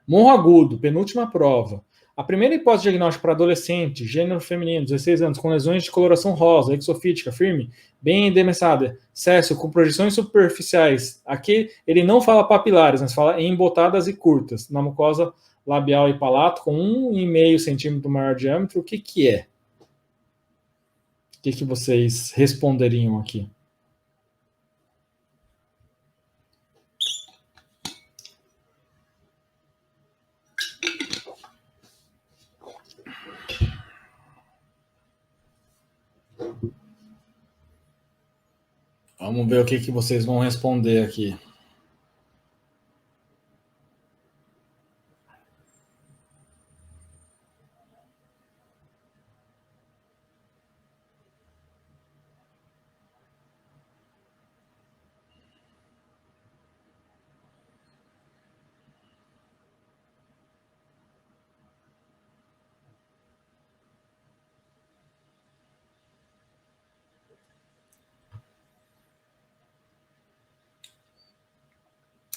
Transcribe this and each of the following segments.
Morro agudo, penúltima prova. A primeira hipótese diagnóstica para adolescente, gênero feminino, 16 anos, com lesões de coloração rosa, exofítica, firme, bem edemessada, céssio, com projeções superficiais. Aqui ele não fala papilares, mas fala embotadas e curtas, na mucosa labial e palato, com 1,5 centímetro maior diâmetro. O que que é? O que que vocês responderiam aqui? Vamos ver o que que vocês vão responder aqui.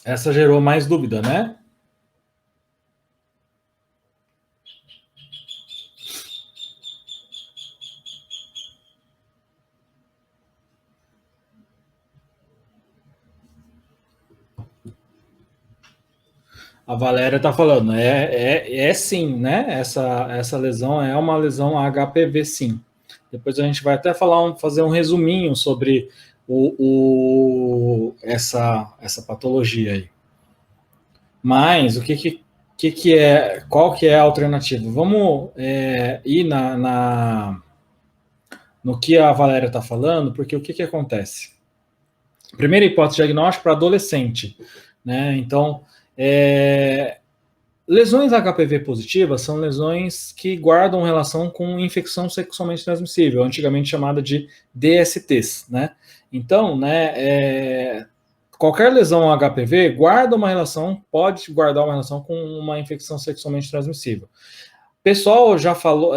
Essa gerou mais dúvida, né? A Valéria está falando, é sim, né? Essa lesão é uma lesão HPV, sim. Depois a gente vai até fazer um resuminho sobre essa patologia aí. Mas o que é, qual que é a alternativa? Vamos ir no que a Valéria está falando, porque o que acontece? Primeira hipótese diagnóstica para adolescente, né? Então, lesões HPV positivas são lesões que guardam relação com infecção sexualmente transmissível, antigamente chamada de DSTs, né? Então, né, qualquer lesão HPV pode guardar uma relação com uma infecção sexualmente transmissível. O pessoal já falou,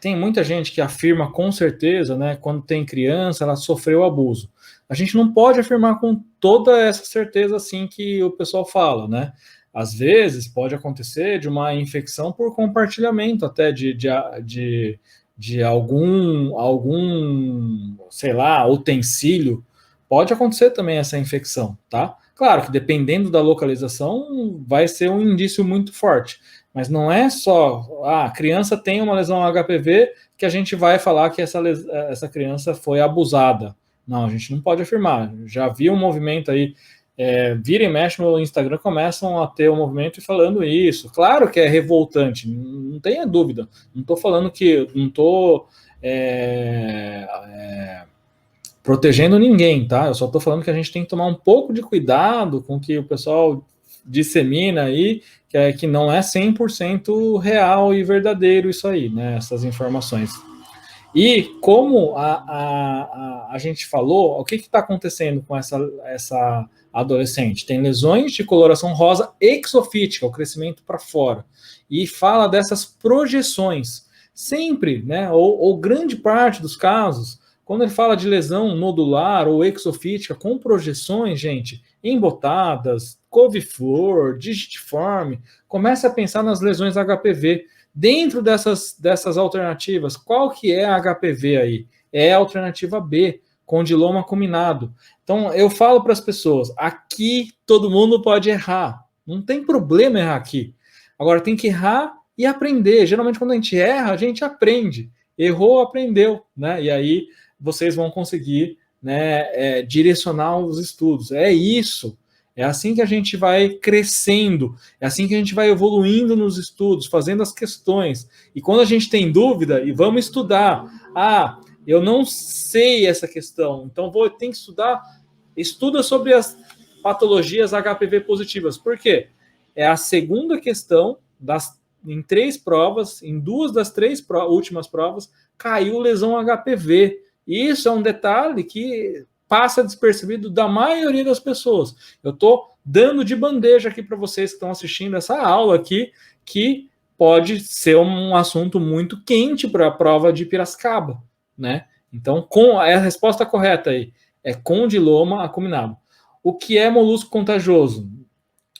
tem muita gente que afirma com certeza, né, quando tem criança, ela sofreu abuso. A gente não pode afirmar com toda essa certeza assim que o pessoal fala, né? Às vezes pode acontecer de uma infecção por compartilhamento até de algum, sei lá, utensílio. Pode acontecer também essa infecção, tá? Claro que dependendo da localização, vai ser um indício muito forte. Mas não é só, a criança tem uma lesão HPV que a gente vai falar que essa criança foi abusada. Não, a gente não pode afirmar. Já vi um movimento aí, vira e mexe no Instagram, começam a ter um movimento falando isso. Claro que é revoltante, não tenha dúvida. Não estou falando que, não estou protegendo ninguém, tá? Eu só estou falando que a gente tem que tomar um pouco de cuidado com o que o pessoal dissemina aí, que não é 100% real e verdadeiro isso aí, né? Essas informações. E como a gente falou, o que está acontecendo com essa adolescente? Tem lesões de coloração rosa exofítica, o crescimento para fora. E fala dessas projeções. Sempre, né, ou grande parte dos casos, quando ele fala de lesão nodular ou exofítica com projeções, gente, embotadas, couve-flor, digitiforme, comece a pensar nas lesões HPV. Dentro dessas alternativas, qual que é a HPV aí? É a alternativa B, condiloma acuminado. Então, eu falo para as pessoas, aqui todo mundo pode errar. Não tem problema errar aqui. Agora, tem que errar e aprender. Geralmente, quando a gente erra, a gente aprende. Errou, aprendeu, né? E aí, vocês vão conseguir, né, direcionar os estudos. É isso. É assim que a gente vai crescendo, é assim que a gente vai evoluindo nos estudos, fazendo as questões. E quando a gente tem dúvida, e vamos estudar, eu não sei essa questão, então tem que estudar, estuda sobre as patologias HPV positivas. Por quê? É a segunda questão em 3 provas, em 2 das 3 últimas provas, caiu lesão HPV. E isso é um detalhe que passa despercebido da maioria das pessoas. Eu estou dando de bandeja aqui para vocês que estão assistindo essa aula aqui, que pode ser um assunto muito quente para a prova de Piracicaba, né? Então, a resposta correta aí é condiloma acuminado. O que é molusco contagioso?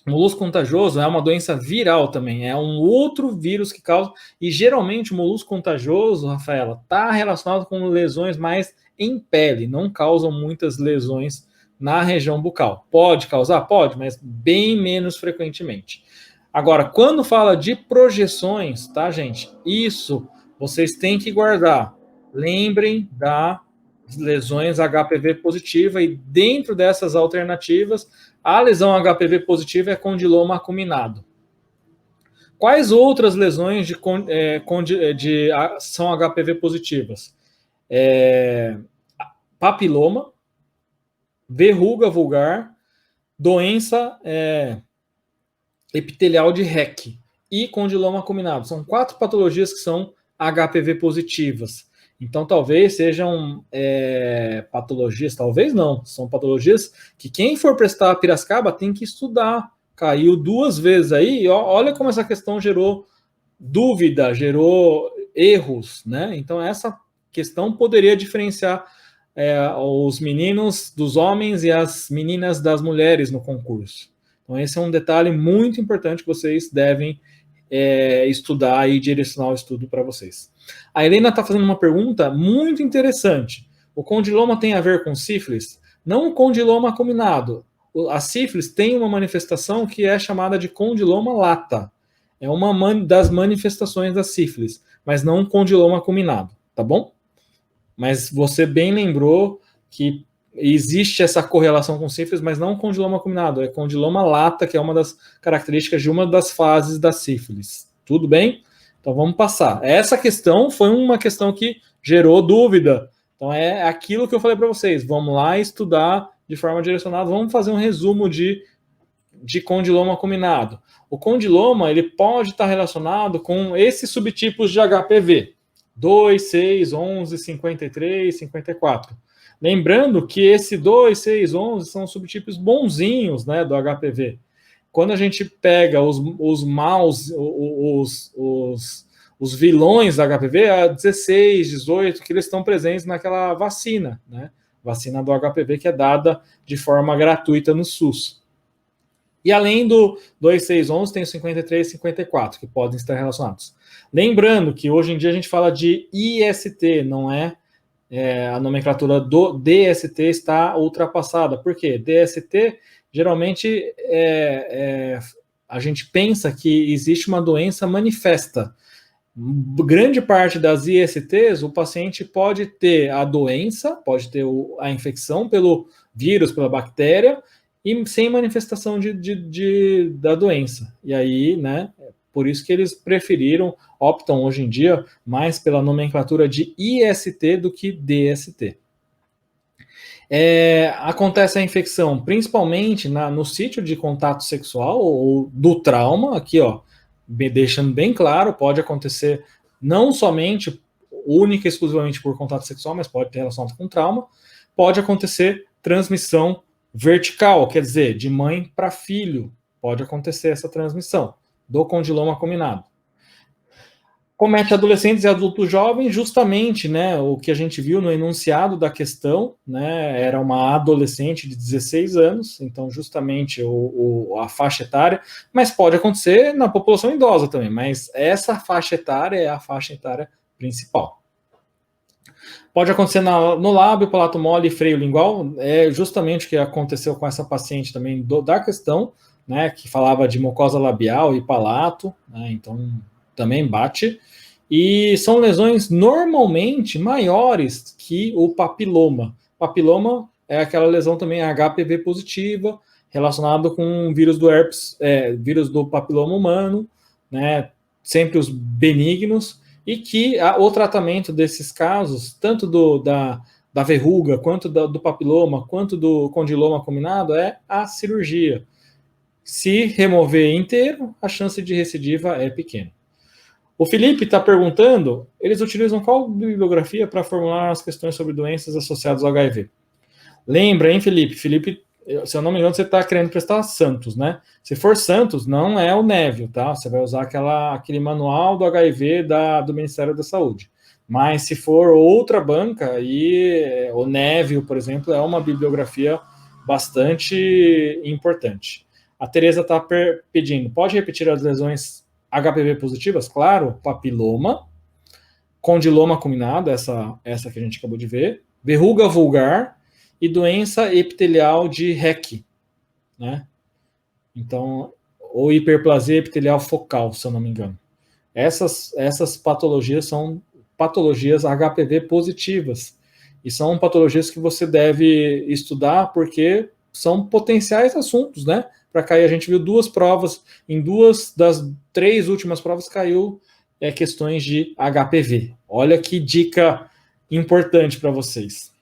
molusco contagioso é uma doença viral também, é um outro vírus que causa, e geralmente o molusco contagioso, Rafaela, está relacionado com lesões mais em pele, não causam muitas lesões na região bucal. Pode causar? Pode, mas bem menos frequentemente. Agora, quando fala de projeções, tá, gente? Isso vocês têm que guardar. Lembrem das lesões HPV positiva e dentro dessas alternativas, a lesão HPV positiva é condiloma acuminado. Quais outras lesões são HPV positivas? Papiloma, verruga vulgar, doença epitelial de REC e condiloma acuminado. São 4 patologias que são HPV positivas. Então, talvez sejam patologias, talvez não, são patologias que quem for prestar a Piracicaba tem que estudar. Caiu 2 vezes aí, e olha como essa questão gerou dúvida, gerou erros, né? Então, essa questão poderia diferenciar os meninos dos homens e as meninas das mulheres no concurso. Então, esse é um detalhe muito importante que vocês devem estudar e direcionar o estudo para vocês. A Helena está fazendo uma pergunta muito interessante. O condiloma tem a ver com sífilis? Não o condiloma acuminado. A sífilis tem uma manifestação que é chamada de condiloma lata. É uma das manifestações da sífilis, mas não condiloma acuminado, tá bom? Mas você bem lembrou que existe essa correlação com sífilis, mas não condiloma acuminado, é condiloma lata, que é uma das características de uma das fases da sífilis. Tudo bem? Então vamos passar. Essa questão foi uma questão que gerou dúvida. Então é aquilo que eu falei para vocês. Vamos lá estudar de forma direcionada. Vamos fazer um resumo de condiloma acuminado. O condiloma ele pode estar relacionado com esses subtipos de HPV. 2, 6, 11, 53, 54. Lembrando que esse 2, 6, 11 são subtipos bonzinhos, né, do HPV. Quando a gente pega os maus, os vilões da HPV, é 16, 18, que eles estão presentes naquela vacina, né? Vacina do HPV que é dada de forma gratuita no SUS. E além do 2, 6, 11, tem o 53 e 54, que podem estar relacionados. Lembrando que hoje em dia a gente fala de IST, não é a nomenclatura do DST está ultrapassada. Por quê? DST, geralmente, a gente pensa que existe uma doença manifesta. Grande parte das ISTs, o paciente pode ter a doença, pode ter a infecção pelo vírus, pela bactéria, e sem manifestação da doença. E aí, né, por isso que eles optam hoje em dia mais pela nomenclatura de IST do que DST. Acontece a infecção principalmente no sítio de contato sexual ou do trauma, aqui ó, deixando bem claro, pode acontecer não somente, única e exclusivamente por contato sexual, mas pode ter relação com trauma, pode acontecer transmissão vertical, quer dizer, de mãe para filho, pode acontecer essa transmissão do condiloma acuminado. Comete adolescentes e adultos jovens, justamente, né, o que a gente viu no enunciado da questão, né, era uma adolescente de 16 anos, então justamente a faixa etária, mas pode acontecer na população idosa também, mas essa faixa etária é a faixa etária principal. Pode acontecer no lábio, palato mole e freio lingual, é justamente o que aconteceu com essa paciente também da questão, né, que falava de mucosa labial e palato, né, então também bate, e são lesões normalmente maiores que o papiloma. Papiloma é aquela lesão também HPV positiva, relacionada com o vírus do herpes, vírus do papiloma humano, né, sempre os benignos, e que o tratamento desses casos, tanto da verruga, quanto do papiloma, quanto do condiloma acuminado, é a cirurgia. Se remover inteiro, a chance de recidiva é pequena. O Felipe está perguntando, eles utilizam qual bibliografia para formular as questões sobre doenças associadas ao HIV? Lembra, hein, Felipe? Felipe, se eu não me engano, você está querendo prestar Santos, né? Se for Santos, não é o Neville, tá? Você vai usar aquele manual do HIV do Ministério da Saúde. Mas se for outra banca, aí o Neville, por exemplo, é uma bibliografia bastante importante. A Tereza está pedindo, pode repetir as lesões HPV positivas? Claro, papiloma, condiloma combinado, essa que a gente acabou de ver, verruga vulgar e doença epitelial de REC, né? Então, ou hiperplasia epitelial focal, se eu não me engano. Essas patologias são patologias HPV positivas. E são patologias que você deve estudar porque são potenciais assuntos, né? Para cair, a gente viu 2 provas, em 2 das 3 últimas provas caiu questões de HPV. Olha que dica importante para vocês.